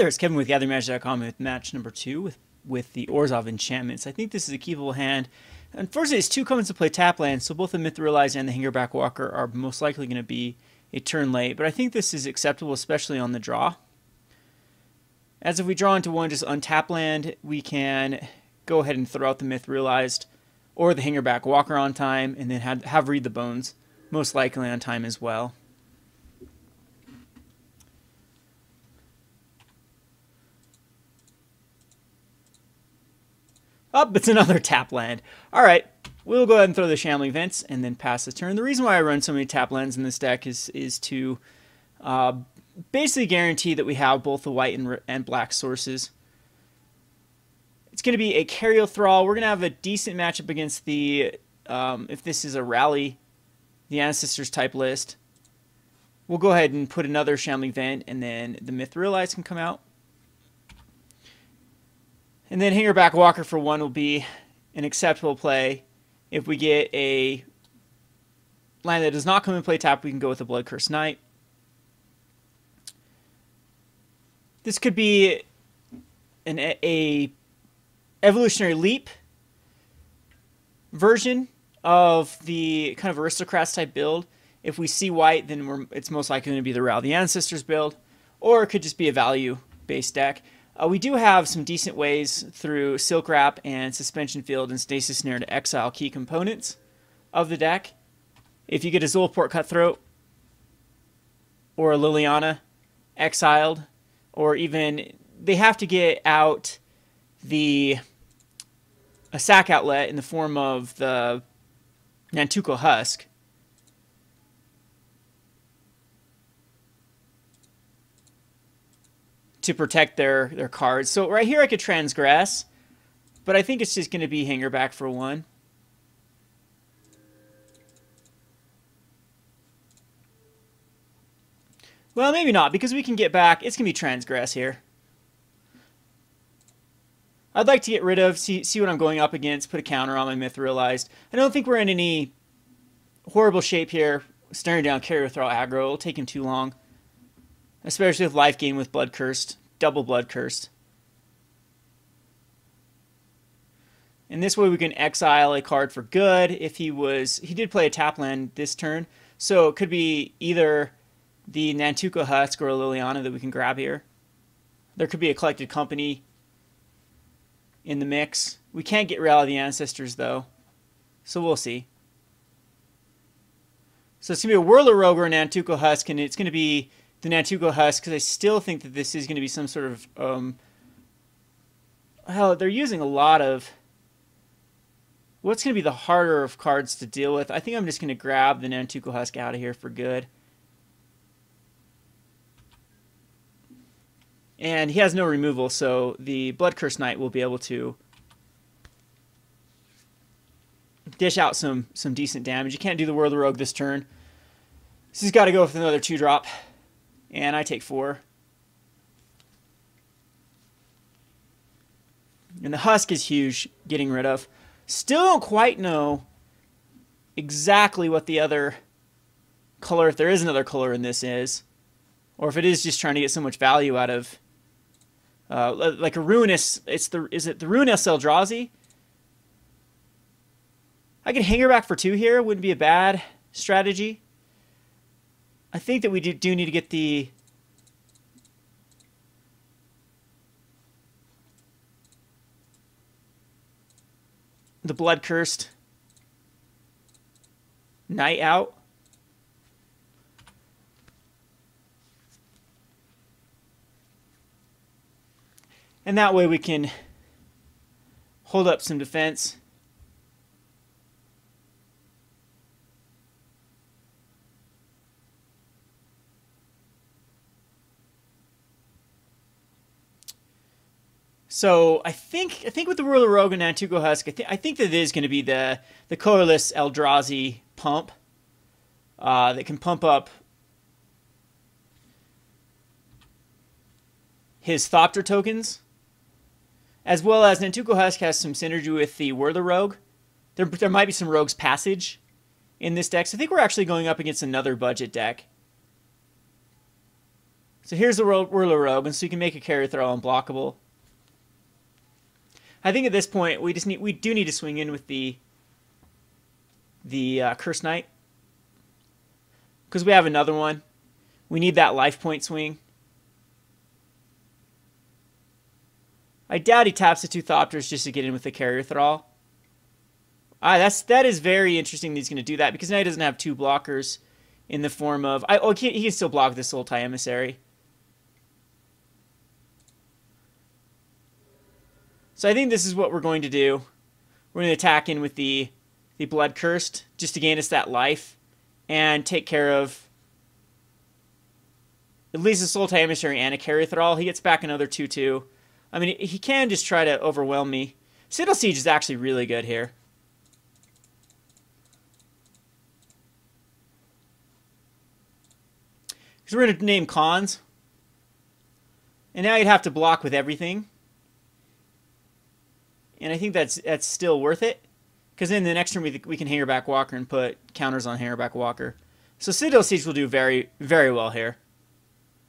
there, it's Kevin with GatheringMagic.com with match number 2 with the Orzhov Enchantments. I think this is a keepable hand. Unfortunately, it's 2 commons to play tap land, so both the Mithralized and the Hangarback Walker are most likely going to be a turn late, but I think this is acceptable, especially on the draw. As if we draw into one just untap land, we can go ahead and throw out the Mithralized or the Hangarback Walker on time, and then have Read the Bones, most likely on time as well. Oh, it's another tap land. All right, we'll go ahead and throw the Shambling Vents and then pass the turn. The reason why I run so many tap lands in this deck is to basically guarantee that we have both the white and black sources. It's going to be a Cariel Thrall. We're going to have a decent matchup against the, if this is a Rally, the Ancestors type list. We'll go ahead and put another Shambling Vent, and then the Mithralized can come out. And then Hangarback Walker for 1 will be an acceptable play. If we get a land that does not come in play tap, we can go with the Bloodcurse Knight. This could be a Evolutionary Leap version of the kind of Aristocrats type build. If we see white, then it's most likely going to be the Rally the Ancestors build, or it could just be a value-based deck. We do have some decent ways through Silkwrap and Suspension Field and Stasis Snare to exile key components of the deck. If you get a Zulaport Cutthroat or a Liliana exiled, or even they have to get out a sack outlet in the form of the Nantuko Husk. To protect their cards. So right here I could Transgress, but I think it's just going to be Hangarback for 1. Well, maybe not, because we can get back. It's going to be Transgress here. I'd like to get rid of, see what I'm going up against, put a counter on my Mithralized. I don't think we're in any horrible shape here, staring down Cariel Thrall aggro. It'll take him too long. Especially with life gain with Blood Cursed, double Blood Cursed. And this way we can exile a card for good if he did play a tap land this turn. So it could be either the Nantuko Husk or a Liliana that we can grab here. There could be a Collected Company in the mix. We can't get Rally the Ancestors though, so we'll see. So it's going to be a Whirler Rogue or a Nantuko Husk, and it's going to be the Nantuko Husk, because I still think that this is going to be some sort of, hell, they're using a lot of, what's going to be the harder of cards to deal with? I think I'm just going to grab the Nantuko Husk out of here for good. And he has no removal, so the Bloodcurse Knight will be able to dish out some decent damage. You can't do the Whirler Rogue this turn. So he's got to go with another 2-drop. And I take 4. And the Husk is huge, getting rid of. Still don't quite know exactly what the other color, if there is another color in this, is. Or if it is just trying to get so much value out of, like a Ruinous, is it the Ruinous Eldrazi? I could Hangarback for 2 here, wouldn't be a bad strategy. I think that we do need to get the Blood-Cursed Knight out. And that way we can hold up some defense. So I think with the Whirler Rogue and Nantuko Husk, I think that it is going to be the colorless Eldrazi pump that can pump up his Thopter tokens, as well as Nantuko Husk has some synergy with the Whirler Rogue. There might be some Rogue's Passage in this deck, so I think we're actually going up against another budget deck. So here's the Whirler Rogue, and so you can make a carry throw unblockable. I think at this point we do need to swing in with the Curse Knight, because we have another one. We need that life point swing. I doubt he taps the 2 Thopters just to get in with the carrier thrall. That is very interesting that he's going to do that, because now he doesn't have 2 blockers in the form of... he can still block this Sultai Emissary. So I think this is what we're going to do. We're going to attack in with the Blood Cursed, just to gain us that life, and take care of at least a Sultai Emissary and a carrier thrall. He gets back another 2/2. I mean, he can just try to overwhelm me. Citadel Siege is actually really good here. Because we're going to name cons. And now you'd have to block with everything. And I think that's still worth it. Because in the next turn we can Hangarback Walker and put counters on Hangarback Walker. So Citadel Siege will do very, very well here.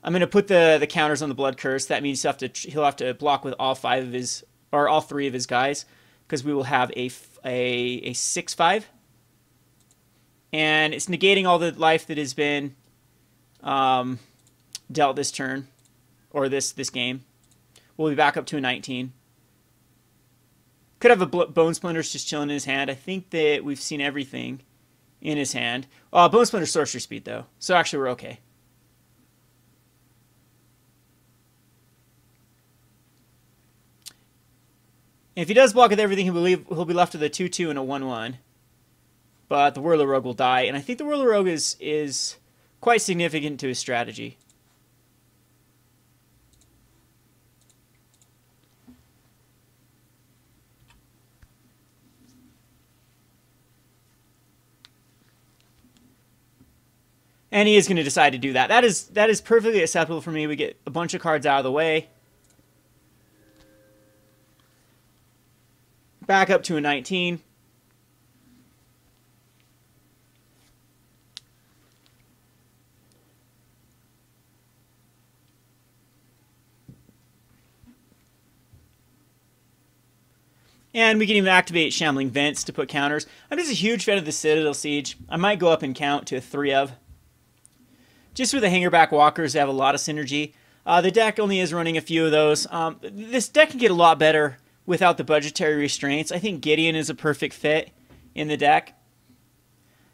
I'm going to put the counters on the Blood Curse. That means he'll have to block with all 5 of his, or all 3 of his guys, because we will have a 6/5, and it's negating all the life that has been dealt this turn, or this game. We'll be back up to a 19. Could have a Bone Splinters just chilling in his hand. I think that we've seen everything in his hand. Bone Splinter Sorcery Speed though, so actually we're okay. And if he does block with everything, he'll be left with a 2/2 and a 1/1. But the Whirler Rogue will die, and I think the Whirler Rogue is quite significant to his strategy. And he is going to decide to do that. That is perfectly acceptable for me. We get a bunch of cards out of the way. Back up to a 19. And we can even activate Shambling Vents to put counters. I'm just a huge fan of the Citadel Siege. I might go up and count to a 3 of. Just with the Hangarback Walkers, they have a lot of synergy. The deck only is running a few of those. This deck can get a lot better without the budgetary restraints. I think Gideon is a perfect fit in the deck.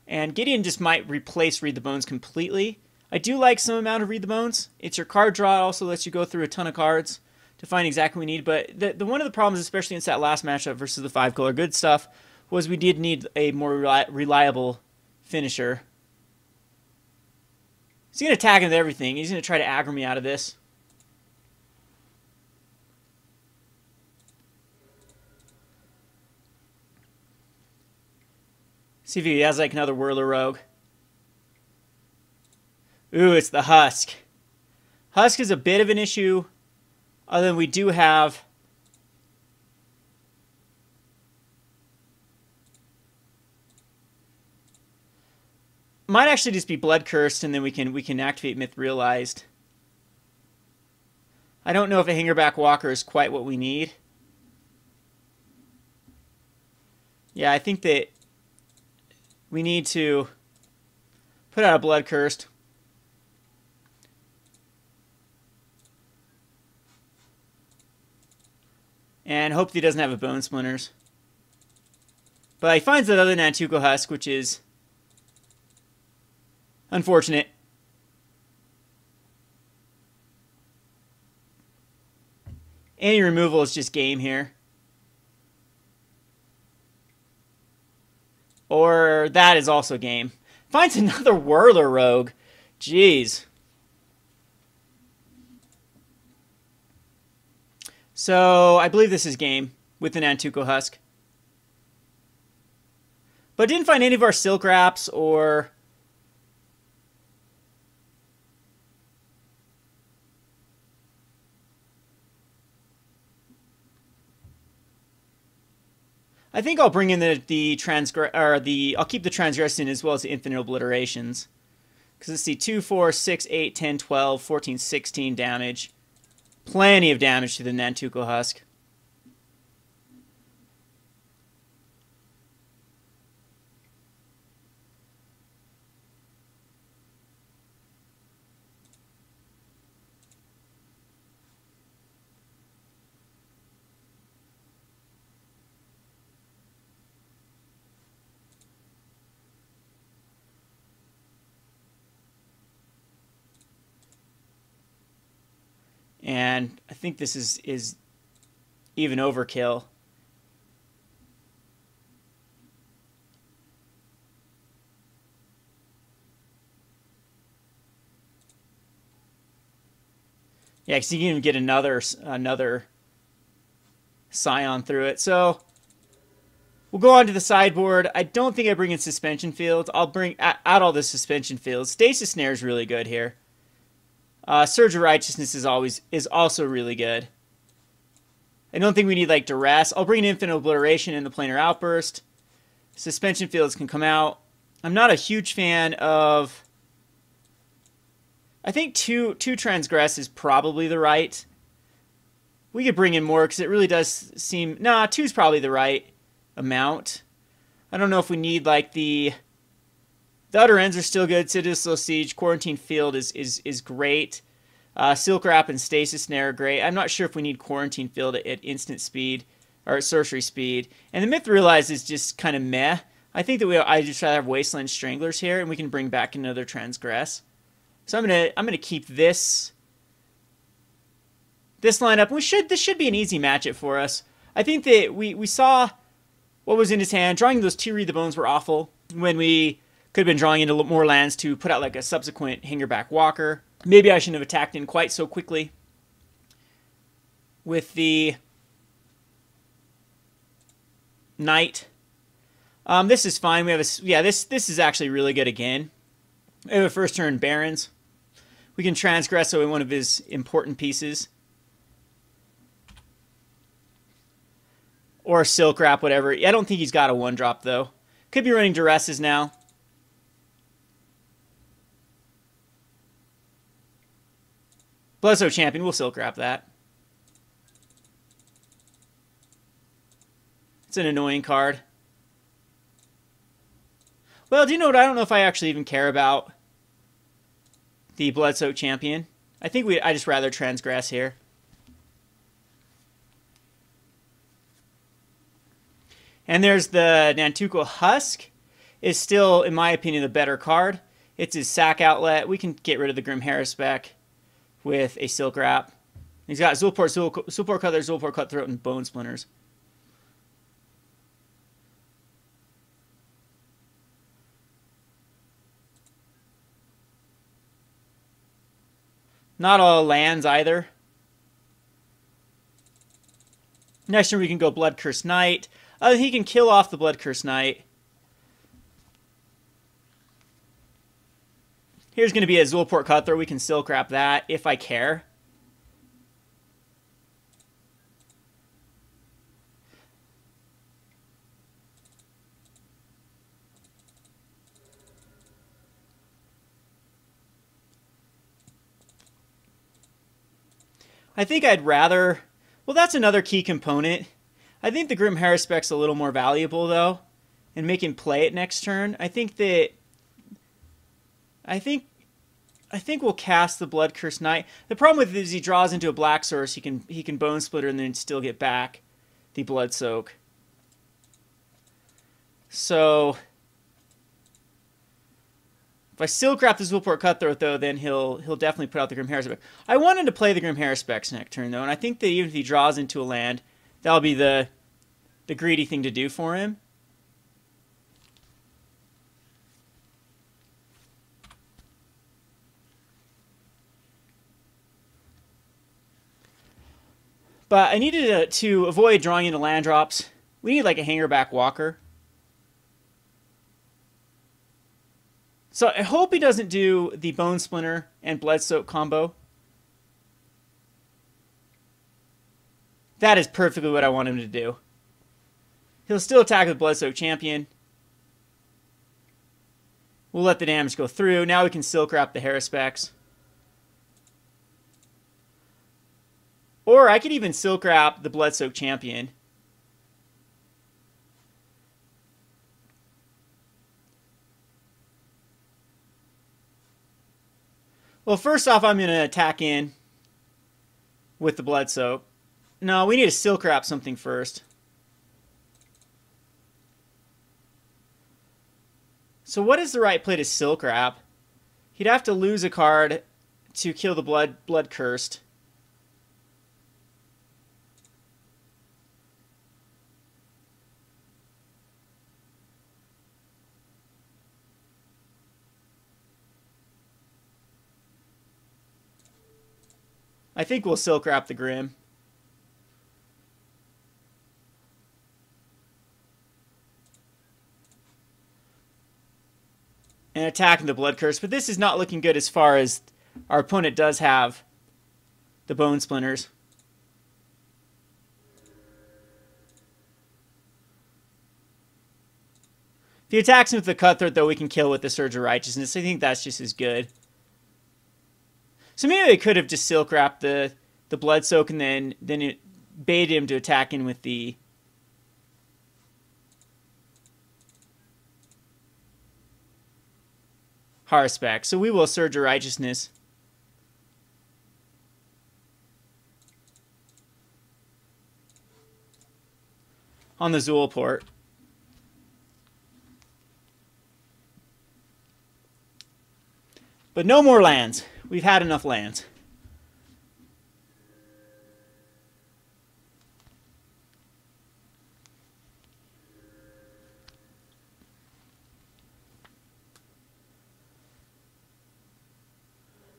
And Gideon just might replace Read the Bones completely. I do like some amount of Read the Bones. It's your card draw. It also lets you go through a ton of cards to find exactly what we need. But the one of the problems, especially in that last matchup versus the 5-color good stuff, was we did need a more reliable finisher. He's going to attack with everything. He's going to try to aggro me out of this. See if he has like another Whirler Rogue. Ooh, it's the Husk. Husk is a bit of an issue. Other than we do have... Might actually just be Blood Cursed, and then we can activate Myth Realized. I don't know if a Hangarback Walker is quite what we need. Yeah, I think that we need to put out a Blood Cursed. And hope that he doesn't have a Bone Splinters. But he finds that other Nantuko Husk, which is unfortunate. Any removal is just game here. Or that is also game. Finds another Whirler Rogue. Jeez. So I believe this is game with the Nantuko Husk. But didn't find any of our Silkwraps or... I think I'll bring in I'll keep the Transgress in as well as the Infinite Obliterations. Because let's see, 2, 4, 6, 8, 10, 12, 14, 16 damage. Plenty of damage to the Nantuko Husk. And I think this is even overkill. Yeah, because you can even get another Scion through it. So we'll go on to the sideboard. I don't think I bring in Suspension Fields. I'll bring out all the Suspension Fields. Stasis Snare is really good here. Surge of Righteousness is also really good. I don't think we need like Duress. I'll bring an Infinite Obliteration in the Planar Outburst. Suspension Fields can come out. I'm not a huge fan of... I think two Transgress is probably the right. We could bring in more because it really does seem... Nah, 2 is probably the right amount. I don't know if we need like the... The other ends are still good. Citadel Siege, Quarantine Field is great. Silkwrap and Stasis Snare are great. I'm not sure if we need Quarantine Field at instant speed or at sorcery speed. And the Myth Realize is just kind of meh. I think that I just rather have Wasteland Stranglers here, and we can bring back another Transgress. So I'm gonna keep this lineup. This should be an easy matchup for us. I think that we saw what was in his hand. Drawing those 2 Read the Bones were awful when we could have been drawing into more lands to put out like a subsequent Hangarback Walker. Maybe I shouldn't have attacked in quite so quickly with the Knight. This is fine. We have this is actually really good again. We have a first turn Barrens. We can transgress away one of his important pieces. Or Silkwrap, whatever. I don't think he's got a 1-drop though. Could be running Duresses now. Bloodsoak Champion, we'll Silkwrap that. It's an annoying card. Well, do you know what? I don't know if I actually even care about the Bloodsoak Champion. I think I just rather transgress here. And there's the Nantuko Husk. Is still, in my opinion, the better card. It's his sack outlet. We can get rid of the Grim Harrispec with a Silkwrap. He's got Zulport Cutler, Zulport Cutthroat, and Bone Splinters. Not all lands either. Next turn we can go Blood Curse Knight. He can kill off the Blood Curse Knight. Here's going to be a Zulport Cutthroat. We can Silkwrap that if I care. I think I'd rather... Well, that's another key component. I think the Grim Harrispec's a little more valuable, though, and make him play it next turn. I think we'll cast the Blood Curse Knight. The problem with it is he draws into a black source. He can Bone Splitter and then still get back the Blood Soak. So if I Silkwrap the Zulport Cutthroat, though, then he'll definitely put out the Grim Harrispec. I wanted to play the Grim Harrispec next turn, though, and I think that even if he draws into a land, that'll be the greedy thing to do for him. But I needed to avoid drawing into land drops. We need like a Hangarback Walker. So I hope he doesn't do the Bone Splinter and Bloodsoak combo. That is perfectly what I want him to do. He'll still attack with Bloodsoak Champion. We'll let the damage go through. Now we can Silkwrap the Haruspex. Or I could even Silkwrap the Bloodsoaked Champion. Well, first off, I'm going to attack in with the Bloodsoak. No, we need to Silkwrap something first. So what is the right play to Silkwrap? He'd have to lose a card to kill the Blood Cursed. I think we'll Silkwrap the Grim. And attacking the Blood Curse, but this is not looking good as far as our opponent does have the Bone Splinters. If he attacks him with the Cutthroat, though, we can kill with the Surge of Righteousness. I think that's just as good. So maybe they could have just Silkwrapped the Bloodsoak and then it baited him to attack in with the Haruspex. So we will Surge of Righteousness. On the Zulport. But no more lands. We've had enough lands.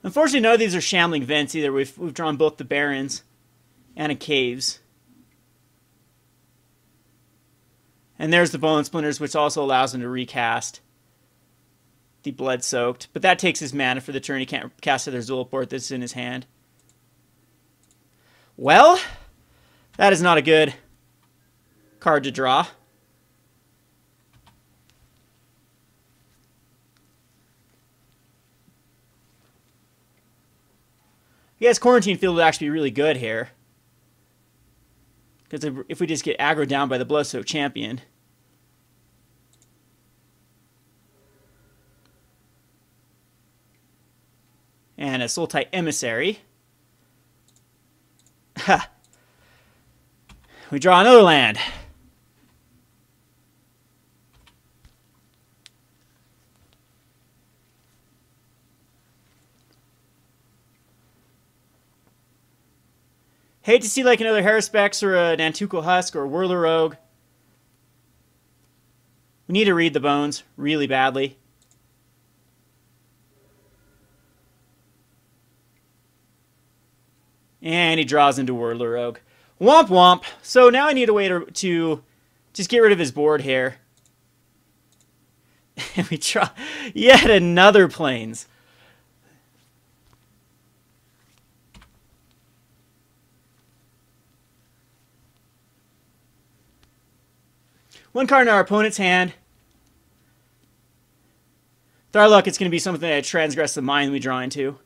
Unfortunately, none of these are Shambling Vents either. We've drawn both the Barrens and a Caves. And there's the Bone Splinters, which also allows him to recast the Blood-Soaked. But that takes his mana for the turn. He can't cast other Zulport that's in his hand. Well, that is not a good card to draw. I guess Quarantine Field would actually be really good here. Because if we just get aggroed down by the Bloodsoaked Champion. And a Sultai Emissary. Ha! We draw another land. Hate to see like another Haruspex or a Nantuko Husk or a Whirler Rogue. We need to read the bones really badly. And he draws into Whirler Rogue. Womp womp. So now I need a way to just get rid of his board here. And we draw yet another Plains. One card in our opponent's hand. With our luck, it's going to be something that Transgress the Mind we draw into.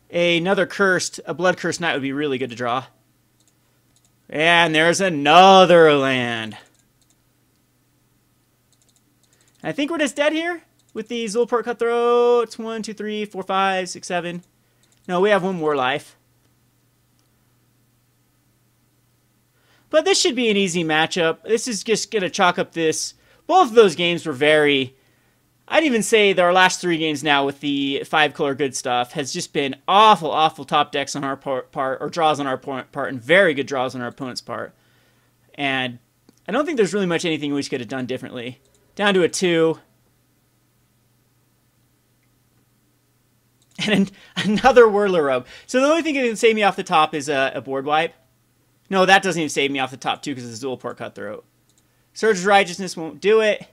Another cursed, a blood cursed knight would be really good to draw. And there's another land. I think we're just dead here with the Zulport Cutthroats. 1, 2, 3, 4, 5, 6, 7. No, we have one more life. But this should be an easy matchup. This is just going to chalk up this. Both of those games were very... I'd even say that our last 3 games now with the 5-color good stuff has just been awful, awful top decks on our part, or draws on our part, and very good draws on our opponent's part. And I don't think there's really much anything we could have done differently. Down to a 2. And another Whirler Rogue. So the only thing that can save me off the top is a board wipe. No, that doesn't even save me off the top, too, because it's a Zulport Cutthroat. Surge of Righteousness won't do it.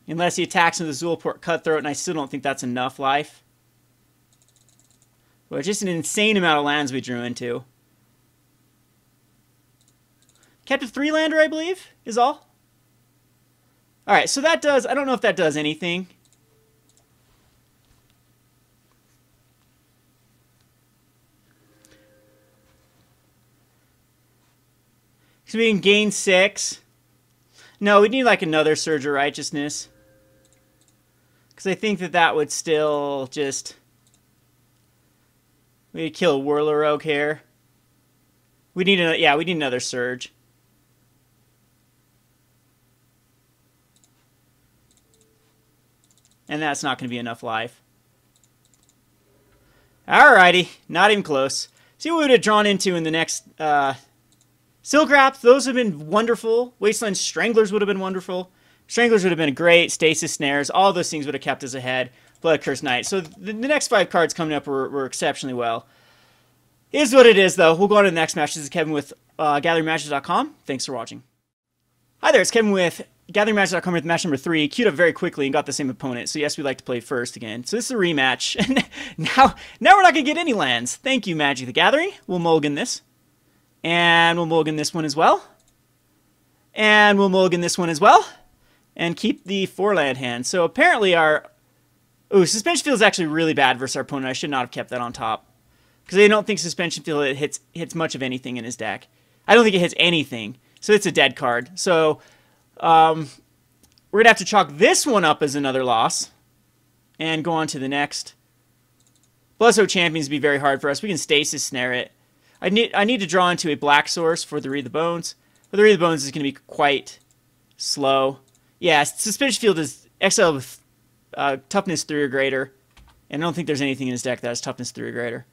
Unless he attacks with the Zulport Cutthroat, and I still don't think that's enough life. Well, just an insane amount of lands we drew into. Kept a 3-lander, I believe, is all. Alright, so that does... I don't know if that does anything. So we can gain 6. No, we need like another Surge of Righteousness. Because I think that that would still just... We could kill Whirler Oak here. We need another, yeah, we need another Surge. And that's not going to be enough life. Alrighty, not even close. See what we would have drawn into in the next... Silkwrap, those have been wonderful. Wasteland Stranglers would have been wonderful. Stranglers would have been great. Stasis Snares, all those things would have kept us ahead. Blood Curse Knight. So the next 5 cards coming up were exceptionally well. Is what it is, though. We'll go on to the next match. This is Kevin with GatheringMagic.com. Thanks for watching. Hi there, it's Kevin with GatheringMagic.com with match number 3. Queued up very quickly and got the same opponent. So yes, we like to play first again. So this is a rematch. now we're not going to get any lands. Thank you, Magic the Gathering. We'll mulligan this. And we'll mulligan this one as well. And we'll mulligan this one as well. And keep the 4-land hand. So apparently our... Ooh, Suspension Field is actually really bad versus our opponent. I should not have kept that on top. Because I don't think Suspension Field hits much of anything in his deck. I don't think it hits anything. So it's a dead card. So we're going to have to chalk this one up as another loss. And go on to the next. Bloodsoaked Champions would be very hard for us. We can Stasis Snare it. I need to draw into a black source for the Read the Bones. But the Read the Bones is going to be quite slow. Yeah, Suspension Field is exile with toughness 3 or greater. And I don't think there's anything in his deck that has toughness 3 or greater.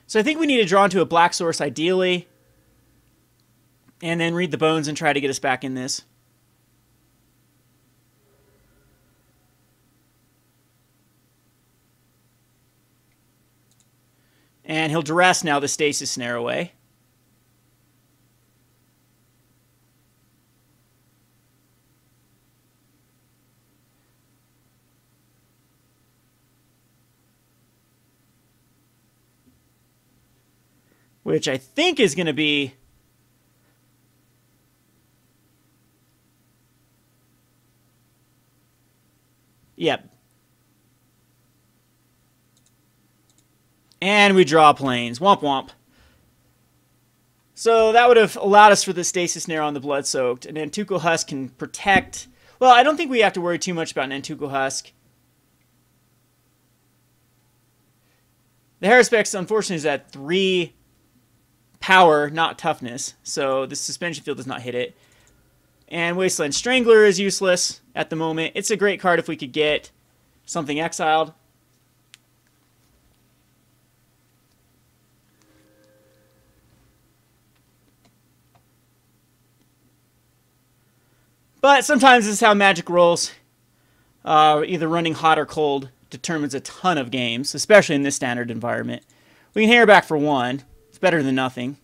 So I think we need to draw into a black source ideally. And then Read the Bones and try to get us back in this. And he'll Duress now the Stasis Snare away. Which I think is going to be... Yep. And we draw planes. Womp womp. So that would have allowed us for the Stasis Snare on the Bloodsoaked. And Nantuko Husk can protect... Well, I don't think we have to worry too much about Nantuko Husk. The Haruspex, unfortunately, is at 3 power, not toughness. So the Suspension Field does not hit it. And Wasteland Strangler is useless at the moment. It's a great card if we could get something exiled. But sometimes this is how Magic rolls. Either running hot or cold determines a ton of games, especially in this standard environment. We can Hangarback for 1. It's better than nothing.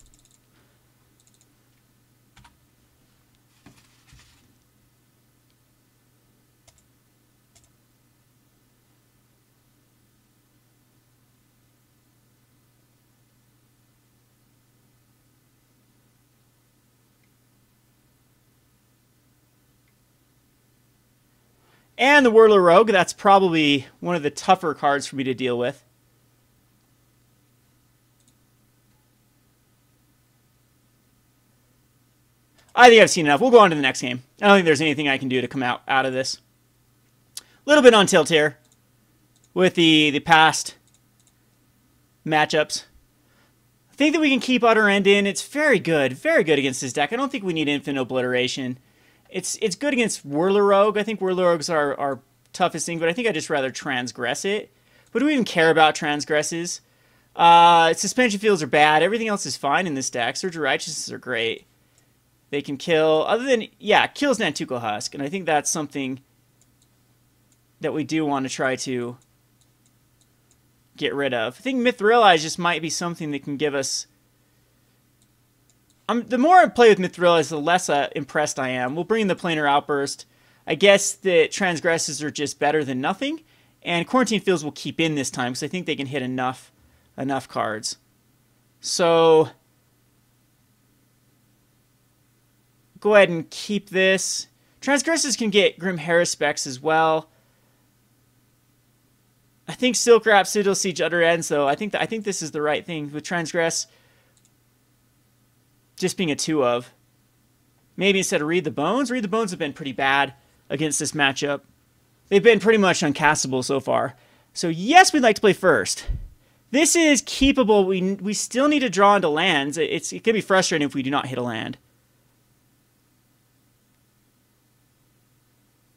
And the Whirler Rogue, that's probably one of the tougher cards for me to deal with. I think I've seen enough. We'll go on to the next game. I don't think there's anything I can do to come out of this. A little bit on tilt here with the past matchups. I think that we can keep Utter End in. It's very good against this deck. I don't think we need Infinite Obliteration. It's good against Whirler Rogue. I think Whirler Rogues are our toughest thing, but I think I'd just rather transgress it. But do we even care about transgresses? Suspension Fields are bad. Everything else is fine in this deck. Surge of Righteousness are great. They can kill, other than, yeah, kills Nantuko Husk. And I think that's something that we do want to try to get rid of. I think Mithrilize just might be something that can give us... the more I play with Mithrilize, the less impressed I am. We'll bring in the Planar Outburst. I guess the Transgresses are just better than nothing. And Quarantine Fields will keep in this time because I think they can hit enough cards. So go ahead and keep this. Transgresses can get Grim Haruspex as well. I think Silkwrap, Citadel Siege, Utter Ends, though. I think this is the right thing with Transgress just being a 2 of. Maybe instead of Read the Bones. Read the Bones have been pretty bad against this matchup. They've been pretty much uncastable so far. So yes, we'd like to play first. This is keepable. We still need to draw into lands. It can be frustrating if we do not hit a land.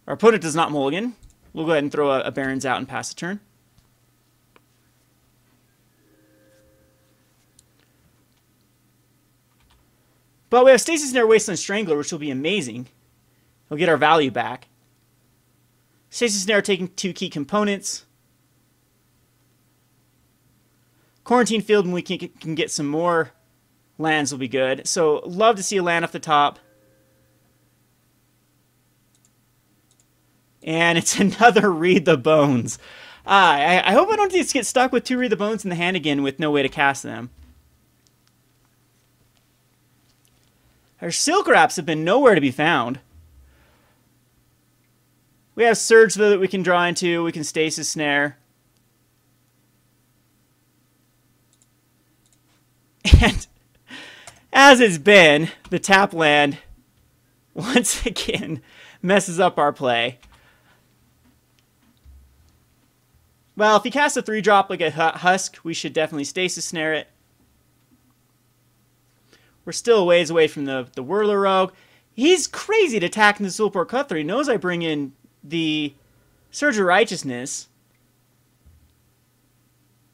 Our opponent does not mulligan. We'll go ahead and throw a Barrens out and pass the turn. But we have Stasis Snare, Wasteland Strangler, which will be amazing. We'll get our value back. Stasis Snare taking 2 key components. Quarantine Field, when we can get some more lands, will be good. So, love to see a land off the top. And it's another Read the Bones. I hope I don't just get stuck with 2 Read the Bones in the hand again with no way to cast them. Our Silkwraps have been nowhere to be found. We have Surge, though, that we can draw into. We can Stasis Snare. And as it's been, the tap land once again messes up our play. Well, if he casts a 3-drop like a Husk, we should definitely Stasis Snare it. We're still a ways away from the Whirler Rogue. He's crazy to attack in the Silkwrap Cutthroat. He knows I bring in the Surge of Righteousness.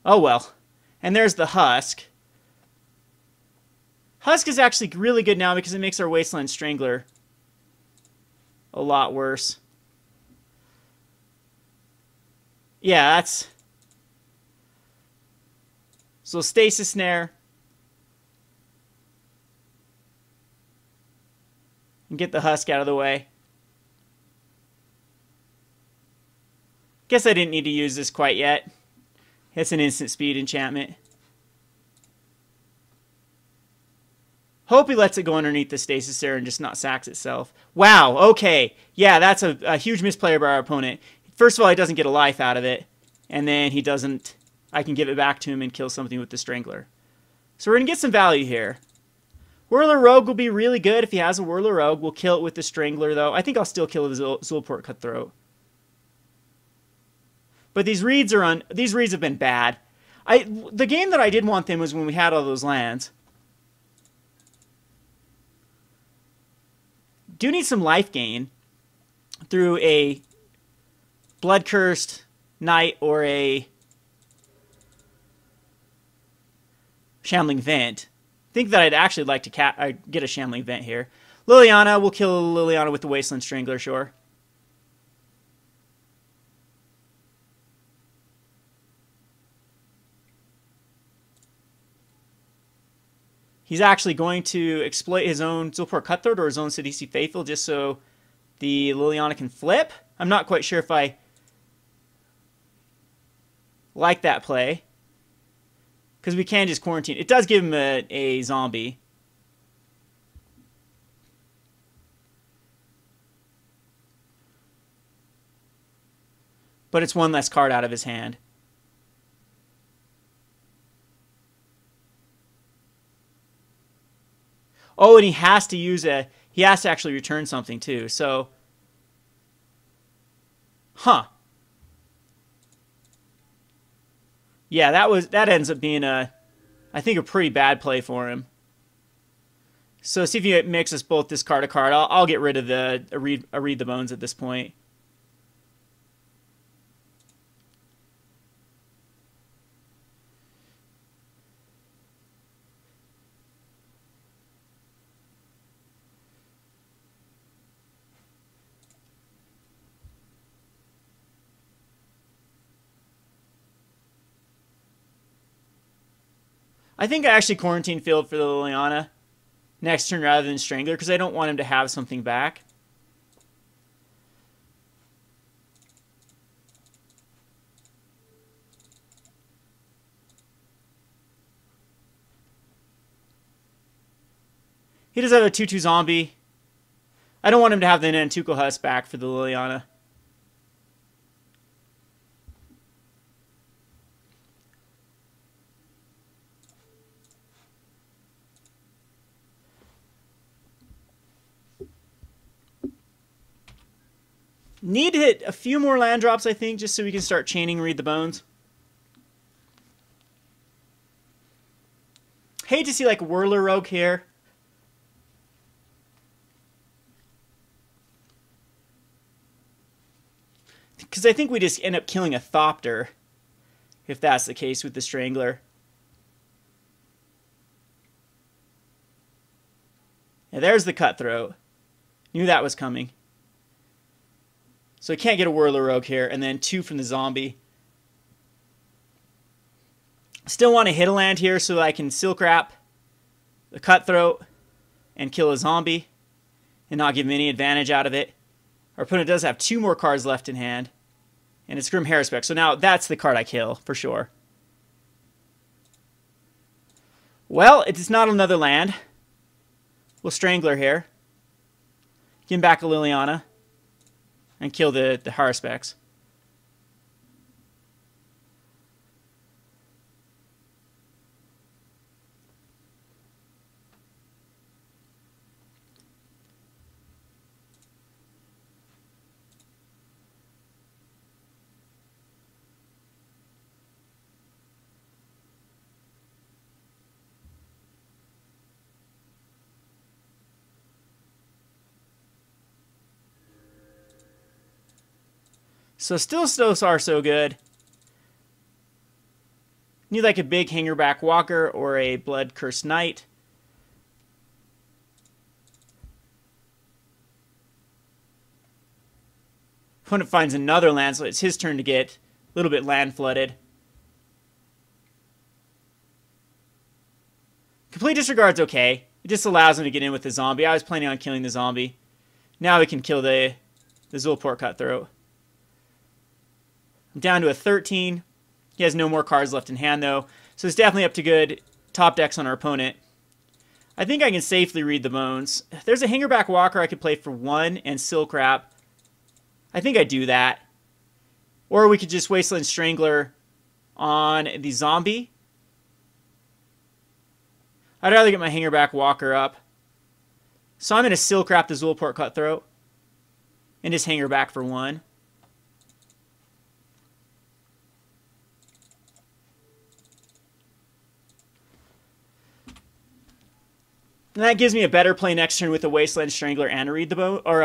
Oh well. And there's the Husk. Husk is actually really good now because it makes our Wasteland Strangler a lot worse. Yeah, that's... So Stasis Snare. And get the Husk out of the way. Guess I didn't need to use this quite yet. It's an instant speed enchantment. Hope he lets it go underneath the Stasis there and just not sacks itself. Wow, okay. Yeah, that's a huge misplay by our opponent. First of all, he doesn't get a life out of it. And then he doesn't... I can give it back to him and kill something with the Strangler. So we're going to get some value here. Whirler Rogue will be really good if he has a Whirler Rogue. We'll kill it with the Strangler, though. I think I'll still kill the Zulport Cutthroat. But these reads have been bad. The game that I did want them was when we had all those lands. Do need some life gain through a Blood-Cursed Knight or a Shambling Vent. Think that I'd actually like to get a Shambling Vent here. Liliana, we'll kill Liliana with the Wasteland Strangler, sure. He's actually going to exploit his own Zulport Cutthroat or his own Sidisi Faithful just so the Liliana can flip. I'm not quite sure if I like that play. Because we can just quarantine. It does give him a zombie. But it's one less card out of his hand. Oh, and he has to actually return something too. So, yeah, that ends up being I think a pretty bad play for him. So see if you mix us both discard a card. I'll get rid of the read the Bones at this point. I think I actually quarantine field for the Liliana next turn rather than Strangler because I don't want him to have something back. He does have a 2/2 zombie. I don't want him to have the Nantuko Husk back for the Liliana. Need to hit a few more land drops, I think, just so we can start chaining Read the Bones. Hate to see like Whirler Rogue here. Because I think we just end up killing a Thopter, if that's the case with the Strangler. Yeah, there's the Cutthroat. Knew that was coming. So I can't get a Whirler Rogue here, and then 2 from the zombie. Still want to hit a land here so that I can Silkwrap the Cutthroat and kill a zombie and not give him any advantage out of it. Our opponent does have 2 more cards left in hand, and it's Grim Harrispec. So now that's the card I kill, for sure. Well, it's not another land. We'll Strangler here. Give him back a Liliana. And kill the Harrispecs. So still so good. Need like a big Hangarback Walker or a Blood Cursed Knight. Opponent finds another land, so it's his turn to get a little bit land flooded. Complete Disregard's okay. It just allows him to get in with the zombie. I was planning on killing the zombie. Now we can kill the Zulport Cutthroat. I'm down to a 13. He has no more cards left in hand, though. So it's definitely up to good top decks on our opponent. I think I can safely Read the Bones. There's a Hangarback Walker I could play for 1 and Silkwrap. I think I do that. Or we could just Wasteland Strangler on the zombie. I'd rather get my Hangarback Walker up. So I'm going to Silkwrap the Zulport Cutthroat. And just Hangarback for 1. And that gives me a better play next turn with a Wasteland Strangler and a Read the Bone, or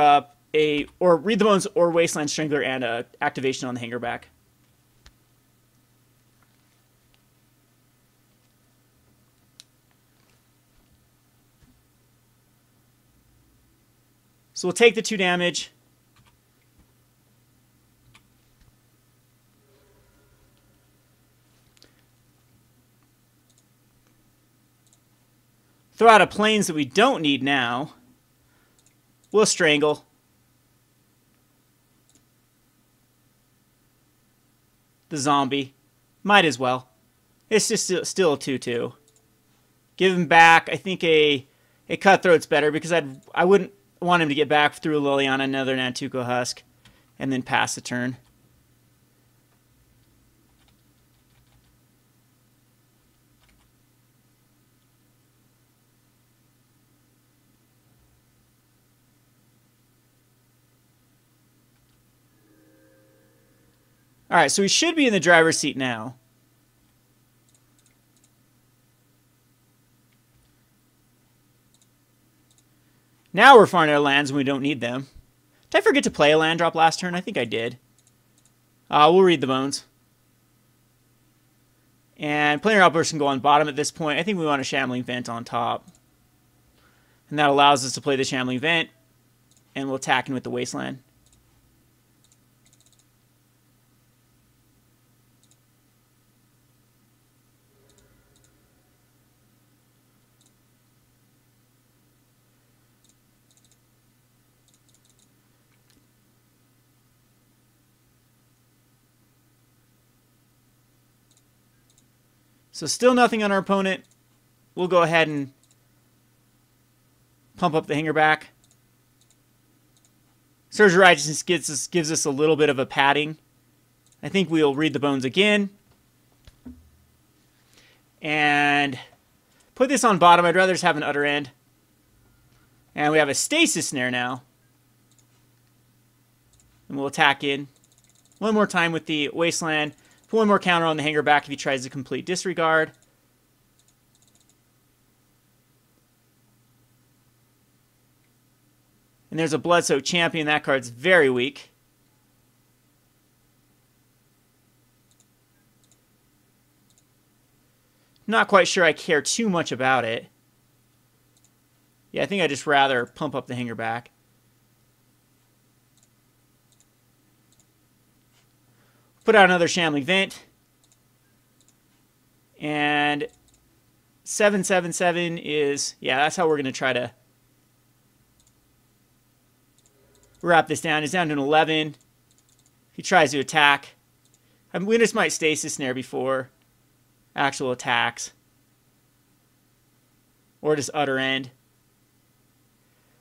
Read the Bones or Wasteland Strangler and a activation on the Hangarback. So we'll take the 2 damage. Throw out a Plains that we don't need now. We'll Strangle. The zombie. Might as well. It's just still a 2/2. Give him back. I think a Cutthroat's better because I wouldn't want him to get back through a Liliana, another Nantuko Husk, and then pass the turn. All right, so we should be in the driver's seat now. Now we're farming our lands when we don't need them. Did I forget to play a land drop last turn? I think I did. We'll Read the Bones. And Planar Outburst can go on bottom at this point. I think we want a Shambling Vent on top. And that allows us to play the Shambling Vent. And we'll attack in with the Wasteland. So still nothing on our opponent. We'll go ahead and Pump up the Hangarback. Surge of Righteousness gives us a little bit of a padding. I think we'll read the bones again. And put this on bottom. I'd rather just have an Utter End. And we have a Stasis Snare now. And we'll attack in. One more time with the Wasteland. Put one more counter on the Hangarback if he tries to complete disregard. And there's a Bloodsoaked Champion. That card's very weak. Not quite sure I care too much about it. Yeah, I think I'd just rather pump up the Hangarback. Put out another Shambling Vent. And 777 is, yeah, that's how we're going to try to wrap this down. He's down to an 11. He tries to attack. We just might Stasis Snare before actual attacks. Or just Utter End.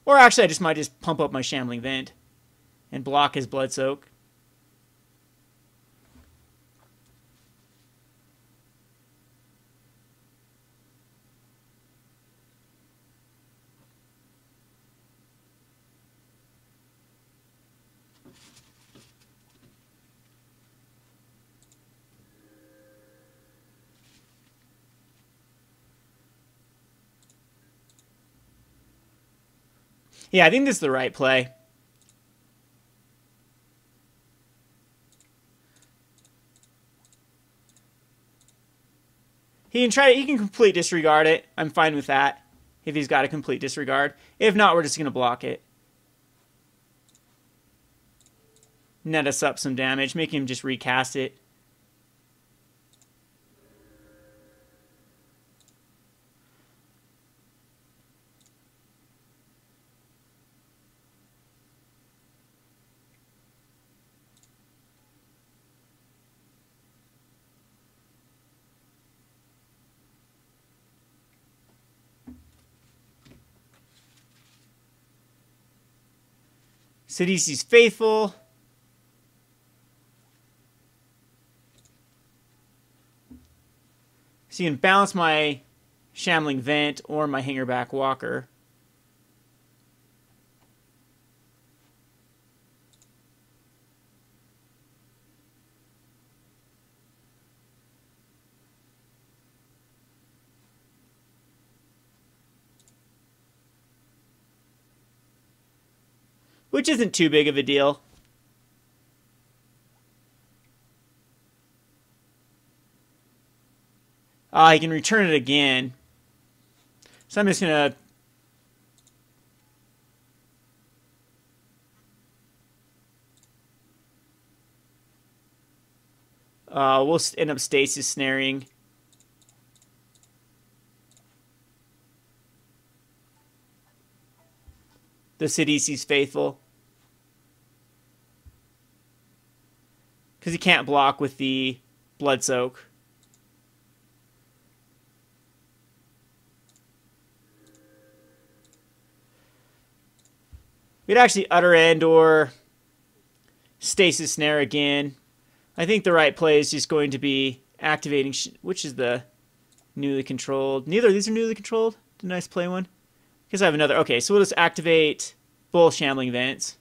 Or actually, I just might just pump up my Shambling Vent and block his Bloodsoak. Yeah, I think this is the right play. He can complete disregard it. I'm fine with that if he's got a complete disregard. If not, we're just going to block it. Net us up some damage. Make him just recast it. Sidisi's Faithful. So you can balance my Shambling Vent or my Hangarback Walker. Which isn't too big of a deal. He can return it again. So I'm just going to... we'll end up Stasis Snaring. The Sidisi's Faithful. Because he can't block with the Bloodsoak. We'd actually Utter End or Stasis Snare again. I think the right play is just going to be activating... Which is the newly controlled? Neither of these are newly controlled. Didn't I just play one? Because I have another... Okay, so we'll just activate both Shambling Vents.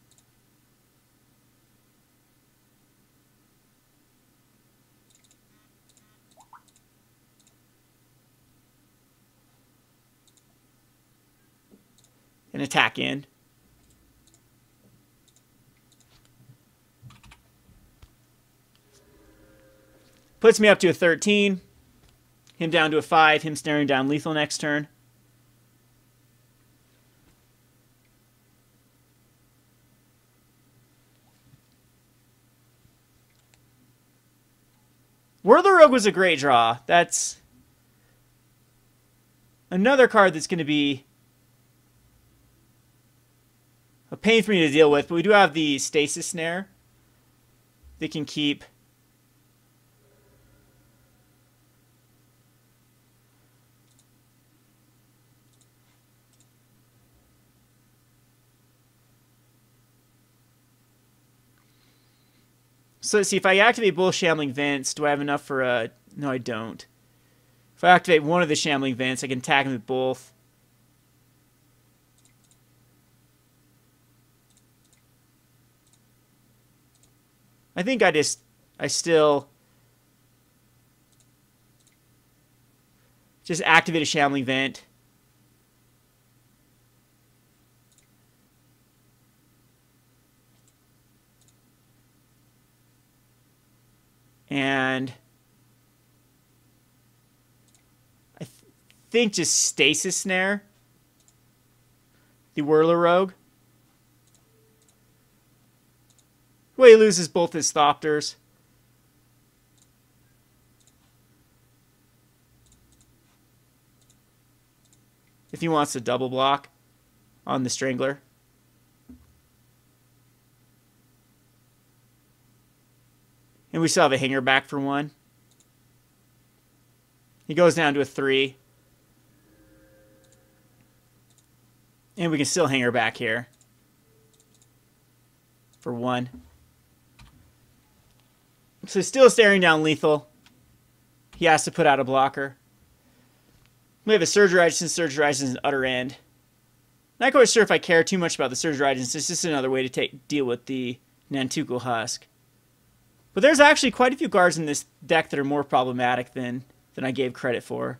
And attack in. Puts me up to a 13. Him down to a 5. Him snaring down lethal next turn. Whirl the Rogue was a great draw. That's another card that's going to be a pain for me to deal with. But we do have the Stasis Snare. They can keep... So let's see, if I activate both Shambling Vents, do I have enough for a... No, I don't. If I activate one of the Shambling Vents, I can attack him with both. I think I still just activate a Shambling Vent. And I think just Stasis Snare the Whirler Rogue. Well, he loses both his Thopters. If he wants to double block on the Strangler. And we still have a Hangarback for 1. He goes down to a 3. And we can still Hangarback here for 1. So still staring down lethal. He has to put out a blocker. We have a Surge Horizon. Surge Horizon is an utter end. Not quite sure if I care too much about the Surge Horizon. It's just another way to deal with the Nantuko Husk. But there's actually quite a few cards in this deck that are more problematic than I gave credit for.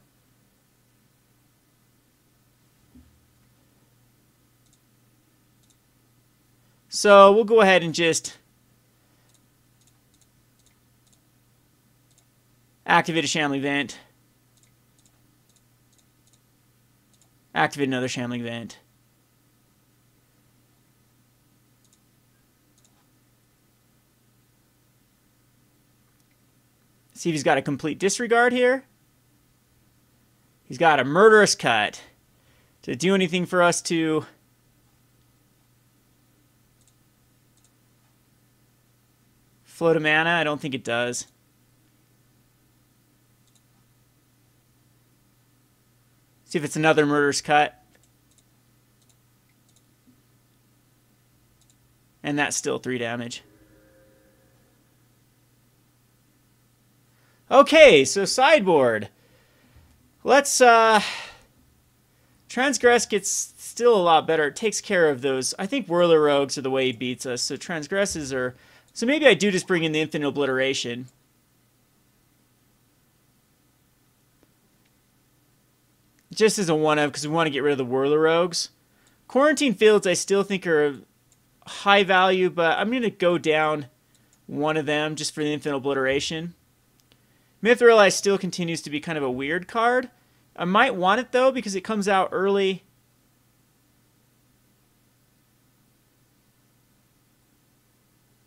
So we'll go ahead and just activate a Shambling Vent. Activate another Shambling Vent. See if he's got a complete disregard here. He's got a Murderous Cut. Does it do anything for us to... float a mana? I don't think it does. See if it's another Murderous Cut. And that's still 3 damage. Okay, so sideboard. Let's Transgress gets still a lot better. It takes care of those. I think Whirler Rogues are the way he beats us. So Transgresses are... So maybe I do just bring in the Infinite Obliteration. Just as a one-of, because we want to get rid of the Whirler Rogues. Quarantine Fields I still think are high value, but I'm going to go down one of them just for the Infinite Obliteration. Mithril still continues to be kind of a weird card. I might want it, though, because it comes out early.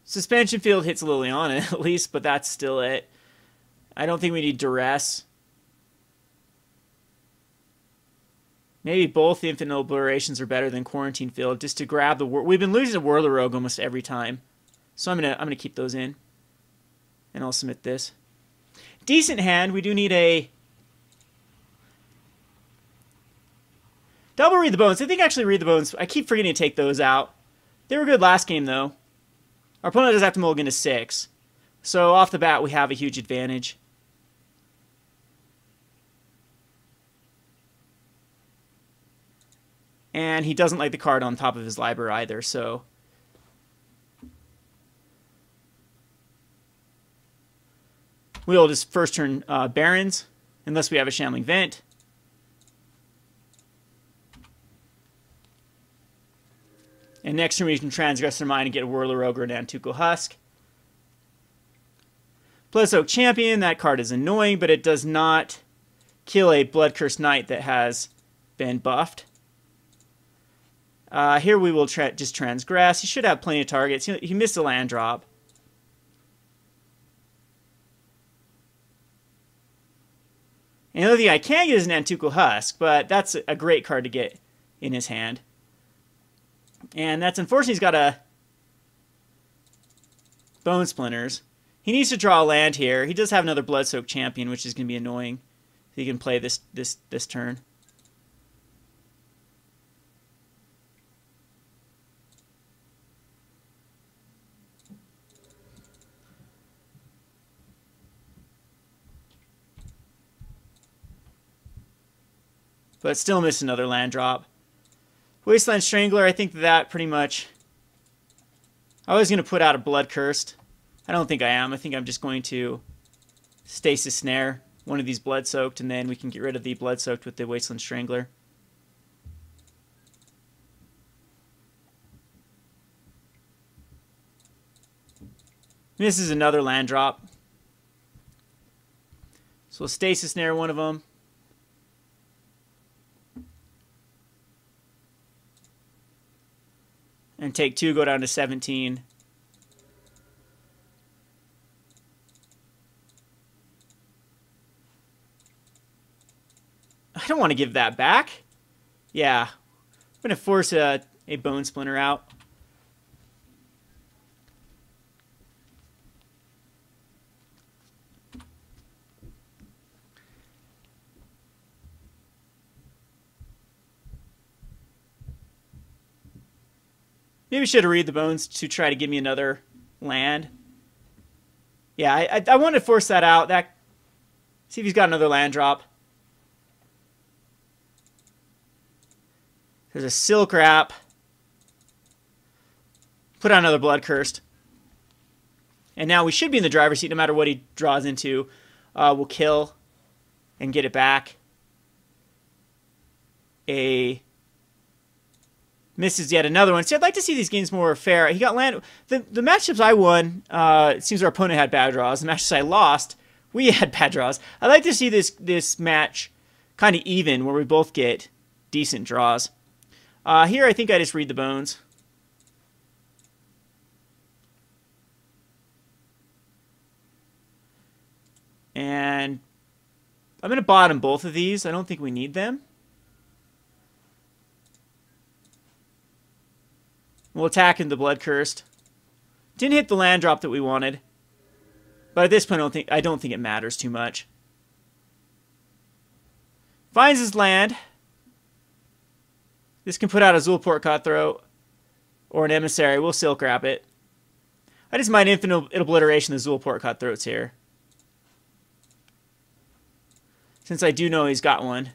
Suspension Field hits Liliana, at least, but that's still it. I don't think we need Duress. Maybe both the Infinite Obliterations are better than Quarantine Field, just to grab the... We've been losing to Whirler Rogue almost every time. So I'm gonna keep those in. And I'll submit this. Decent hand. We do need a... Double Read the Bones. I think actually Read the Bones. I keep forgetting to take those out. They were good last game, though. Our opponent does have to mulligan to 6. So off the bat, we have a huge advantage. And he doesn't like the card on top of his library either, so... We'll just first turn Barrens, unless we have a Shambling Vent. And next turn we can Transgress the Mind and get a Whirler Rogue or an Nantuko Husk. Bloodsoaked Champion, that card is annoying, but it does not kill a Bloodcursed Knight that has been buffed. Here we will just Transgress. He should have plenty of targets. He missed a land drop. And the other thing I can get is an Nantuko Husk, but that's a great card to get in his hand. And that's unfortunately he's got a Bone Splinters. He needs to draw a land here. He does have another Bloodsoaked Champion, which is going to be annoying. He can play this turn. but still missed another land drop. Wasteland Strangler, I think that pretty much... I was going to put out a Blood Cursed. I don't think I am. I think I'm just going to Stasis Snare one of these Blood Soaked, and then we can get rid of the Blood Soaked with the Wasteland Strangler. This is another land drop. So we'll Stasis Snare one of them. And take 2, go down to 17. I don't want to give that back. Yeah. I'm going to force a Bone Splinter out. Maybe I should have read the bones to try to give me another land. Yeah, I want to force that out. See if he's got another land drop. There's a Silkwrap. Put on another Blood Cursed. And now we should be in the driver's seat no matter what he draws into. We'll kill and get it back. Misses yet another one. See, I'd like to see these games more fair. He got land. The matchups I won, it seems our opponent had bad draws. The matches I lost, we had bad draws. I'd like to see this match kind of even, where we both get decent draws. Here, I think I just read the bones. And I'm going to bottom both of these. I don't think we need them. We'll attack into Blood Cursed. Didn't hit the land drop that we wanted. But at this point, I don't think it matters too much. Finds his land. This can put out a Zulport Cutthroat or an Emissary. We'll Silkwrap it. I just might Infinite Obliteration the Zulport Cutthroats here, since I do know he's got one.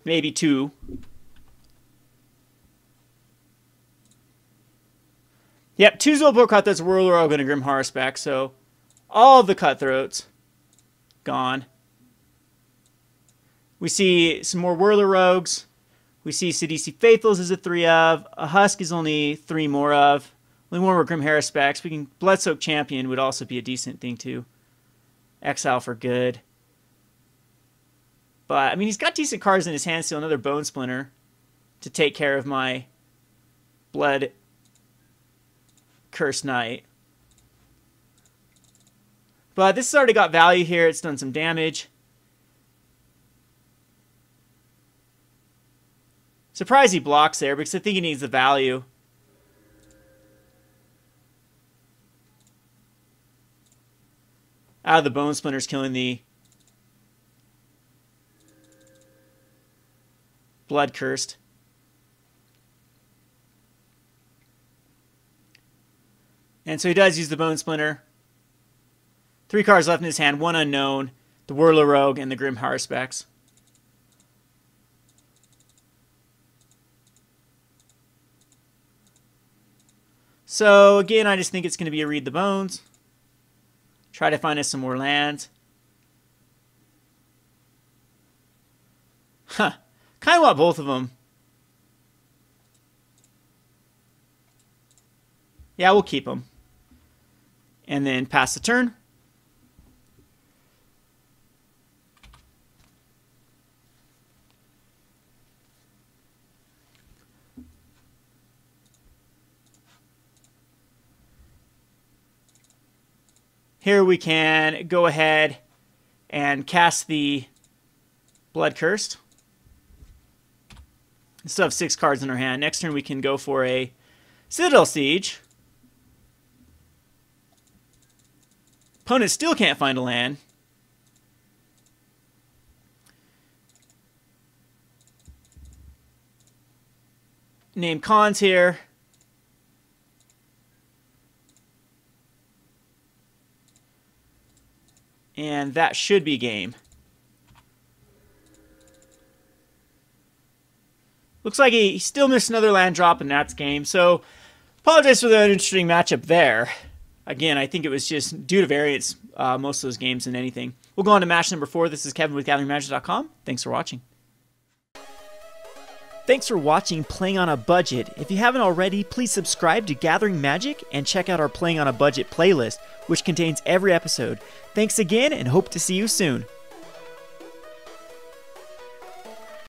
Maybe 2. Yep, 2 Zulport Cutthroats, Whirler Rogue, and a Grim Harspec. So all of the Cutthroats gone. We see some more Whirler Rogues. We see Sidisi Faithfuls is a 3 of. A Husk is only 3 more of. Only 1 more Grim Harspec. We can Bloodsoaked Champion would also be a decent thing to exile for good. But, I mean, he's got decent cards in his hand still. Another Bone Splinter to take care of my Blood Cursed Knight. But this has already got value here. It's done some damage. Surprised he blocks there, because I think he needs the value. Out of the Bone Splinters killing the Blood Cursed. And so he does use the Bone Splinter. 3 cards left in his hand, 1 unknown, the Whirler Rogue, and the Grim Harspecs. So again, I just think it's going to be a Read the Bones. Try to find us some more lands. Huh. Kind of want both of them. Yeah, we'll keep them. And then pass the turn. Here we can go ahead and cast the Blood Cursed. We still have 6 cards in our hand. Next turn we can go for a Citadel Siege. Opponent still can't find a land. Name cons here. And that should be game. Looks like he still missed another land drop, and that's game. So, apologize for the uninteresting matchup there. Again, I think it was just due to variance, most of those games than anything. We'll go on to match number 4. This is Kevin with GatheringMagic.com. Thanks for watching. Thanks for watching Playing on a Budget. If you haven't already, please subscribe to Gathering Magic and check out our Playing on a Budget playlist, which contains every episode. Thanks again, and hope to see you soon.